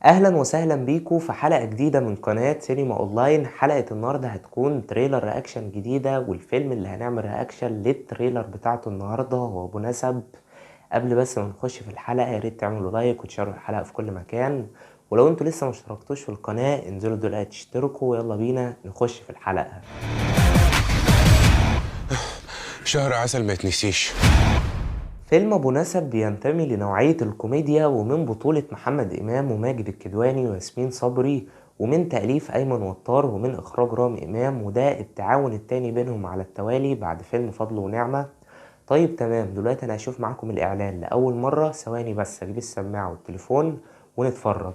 اهلا وسهلا بيكم في حلقة جديدة من قناة سينما اونلاين. حلقة النهاردة هتكون تريلر رياكشن جديدة، والفيلم اللي هنعمل رياكشن للتريلر بتاعته النهاردة هو ابو نسب. قبل بس ما نخش في الحلقة يا ريت تعملوا لايك وتشاركوا الحلقة في كل مكان، ولو انتوا لسه ما اشتركتوش في القناة انزلوا دلوقتي تشتركوا، ويلا بينا نخش في الحلقة. شهر عسل ما يتنسيش. فيلم ابو نسب بينتمي لنوعية الكوميديا، ومن بطولة محمد امام وماجد الكدواني وياسمين صبري، ومن تأليف ايمن وطار، ومن اخراج رامي امام، وده التعاون التاني بينهم على التوالي بعد فيلم فضل ونعمة. طيب تمام، دلوقتي انا هشوف معاكم الاعلان لاول مرة. ثواني بس اجيب السماعة والتليفون ونتفرج.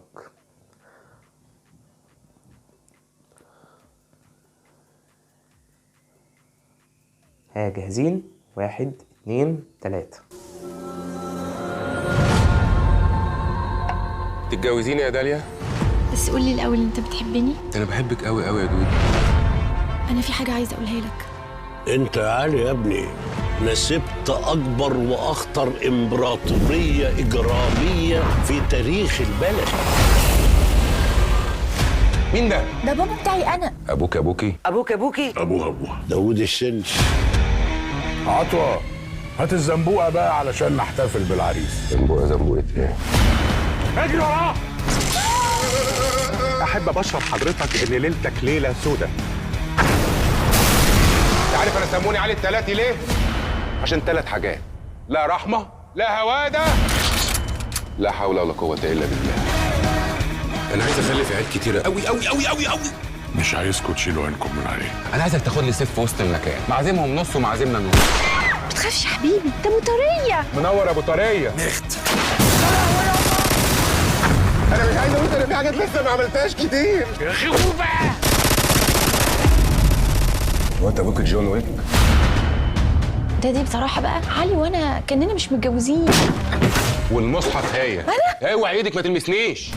ها جاهزين؟ 1 2 3. تتجوزيني يا داليا؟ بس قولي الأول، أنت بتحبني؟ انا بحبك قوي قوي يا دودي. أنا في حاجة عايزة أقولها لك. انت يا علي يا ابني نسبت اكبر واخطر امبراطوريه اجراميه في تاريخ البلد. مين ده؟ ده بابا بتاعي أنا. ابوكي ابوها داوود السنش. عطوة، هات الزنبوقة بقى علشان نحتفل بالعريس. زنبوقة ايه؟ اجري وراه. احب ابشر حضرتك ان ليلتك ليلة سودة. انت عارف انا سموني علي التلاتي ليه؟ عشان 3 حاجات: لا رحمة، لا هوادة، لا حول ولا قوة الا بالله. انا عايز اخلف عيال كتيرة قوي قوي قوي قوي قوي. مش عايزكم تشيلوا عينكم من عليه. انا عايزك تاخد لي سيف في وسط المكان، معزمهم نص ومعزمنا نص. ما تخافش يا حبيبي، ده موتورية. منور ابو طرية. انا مش عايز اقول انا في حاجات لسه ما عملتهاش كتير. يا اخي قول بقى. هو انت ابوك جون ويك؟ دي بصراحة بقى علي وأنا كأننا مش متجوزين. والمصحف هي انا؟ اوعى ايدك ما تلمسنيش.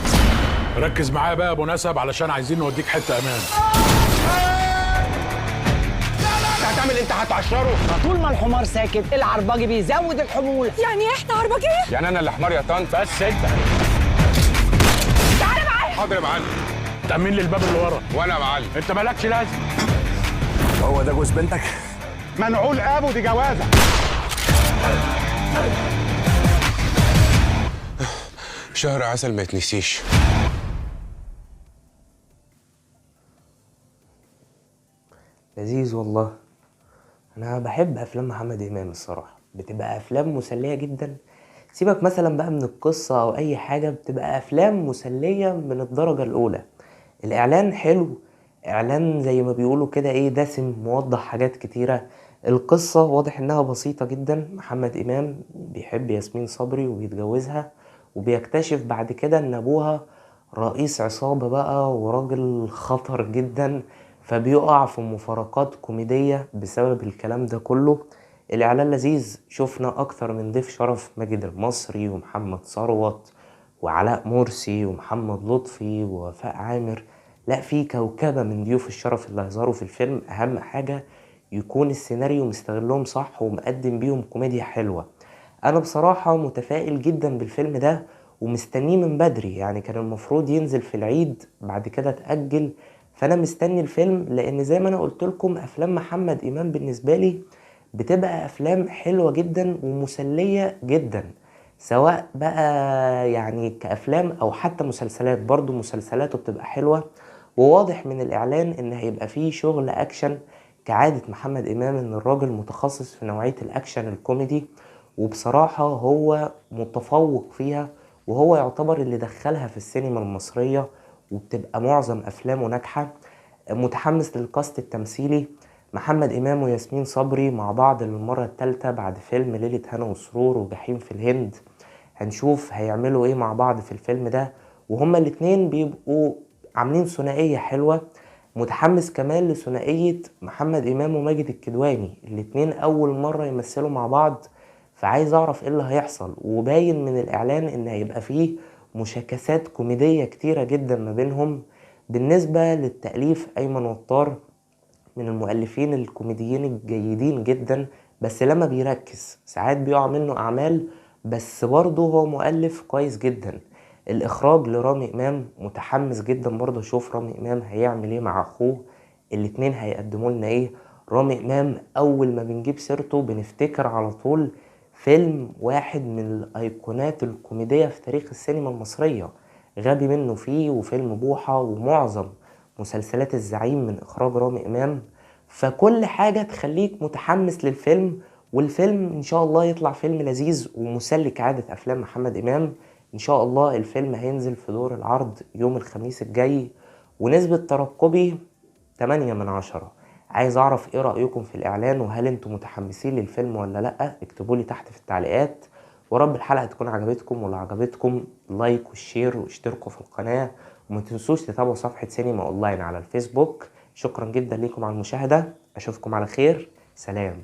ركز معايا بقى يا ابو نسب علشان عايزين نوديك حتة امان. انت هتعمل انت هتعشره؟ طول ما الحمار ساكت العرباجي بيزود الحمولة. يعني إحنا عربجية؟ يعني انا اللي حمار يا طنط؟ بس انت تعالى معايا. حاضر يا معلم. تأمين لي الباب اللي ورا. وانا يا معلم. انت مالكش لازمة. هو ده جوز بنتك؟ منعول ابو دي جوازة. شهر عسل ما يتنسيش. لذيذ والله. انا بحب افلام محمد امام الصراحه، بتبقى افلام مسليه جدا. سيبك مثلا بقى من القصه او اي حاجه، بتبقى افلام مسليه من الدرجه الاولى. الاعلان حلو، اعلان زي ما بيقولوا كده ايه، دسم، موضح حاجات كتيره. القصه واضح انها بسيطه جدا. محمد امام بيحب ياسمين صبري وبيتجوزها، وبيكتشف بعد كده ان ابوها رئيس عصابه بقى وراجل خطر جدا، فبيقع في مفارقات كوميدية بسبب الكلام ده كله. الإعلان لذيذ، شفنا أكتر من ضيف شرف: ماجد المصري ومحمد ثروت وعلاء مرسي ومحمد لطفي ووفاء عامر. لا، في كوكبة من ضيوف الشرف اللي هيظهروا في الفيلم. أهم حاجة يكون السيناريو مستغلهم صح ومقدم بيهم كوميديا حلوة. أنا بصراحة متفائل جدا بالفيلم ده ومستنيه من بدري، يعني كان المفروض ينزل في العيد، بعد كده اتأجل. فانا مستني الفيلم، لان زي ما انا قلت لكم افلام محمد امام بالنسبه لي بتبقى افلام حلوه جدا ومسليه جدا، سواء بقى يعني كافلام او حتى مسلسلات. برضو مسلسلاته بتبقى حلوه، وواضح من الاعلان ان هيبقى فيه شغل اكشن كعاده محمد امام، ان الراجل متخصص في نوعيه الاكشن الكوميدي، وبصراحه هو متفوق فيها، وهو يعتبر اللي دخلها في السينما المصريه، وبتبقى معظم افلامه ناجحه. متحمس للكاست التمثيلي: محمد امام وياسمين صبري مع بعض للمره الثالثه بعد فيلم ليله هنا وسرور وجحيم في الهند. هنشوف هيعملوا ايه مع بعض في الفيلم ده، وهما الاتنين بيبقوا عاملين ثنائيه حلوه. متحمس كمان لثنائيه محمد امام وماجد الكدواني، الاتنين اول مره يمثلوا مع بعض، فعايز اعرف ايه اللي هيحصل. وباين من الاعلان ان هيبقى فيه مشاكسات كوميدية كتيرة جدا ما بينهم. بالنسبة للتأليف، أيمن وطار من المؤلفين الكوميديين الجيدين جدا، بس لما بيركز ساعات بيقع منه أعمال، بس برضه هو مؤلف كويس جدا. الاخراج لرامي امام متحمس جدا برضه اشوف رامي امام هيعمل ايه مع اخوه، الاتنين هيقدموا لنا ايه. رامي امام اول ما بنجيب سيرته بنفتكر على طول فيلم واحد من الايقونات الكوميدية في تاريخ السينما المصرية، غبي منه فيه، وفيلم بوحة، ومعظم مسلسلات الزعيم من اخراج رامي امام. فكل حاجة تخليك متحمس للفيلم، والفيلم ان شاء الله يطلع فيلم لذيذ ومسلي كعادة افلام محمد امام. ان شاء الله الفيلم هينزل في دور العرض يوم الخميس الجاي، ونسبة ترقبي 8/10. عايز اعرف ايه رأيكم في الاعلان، وهل انتم متحمسين للفيلم ولا لا؟ اكتبولي تحت في التعليقات. ورب الحلقة تكون عجبتكم، ولو عجبتكم لايك والشير واشتركوا في القناة، وما تنسوش تتابعوا صفحة سينما اونلاين على الفيسبوك. شكرا جدا ليكم على المشاهدة، اشوفكم على خير، سلام.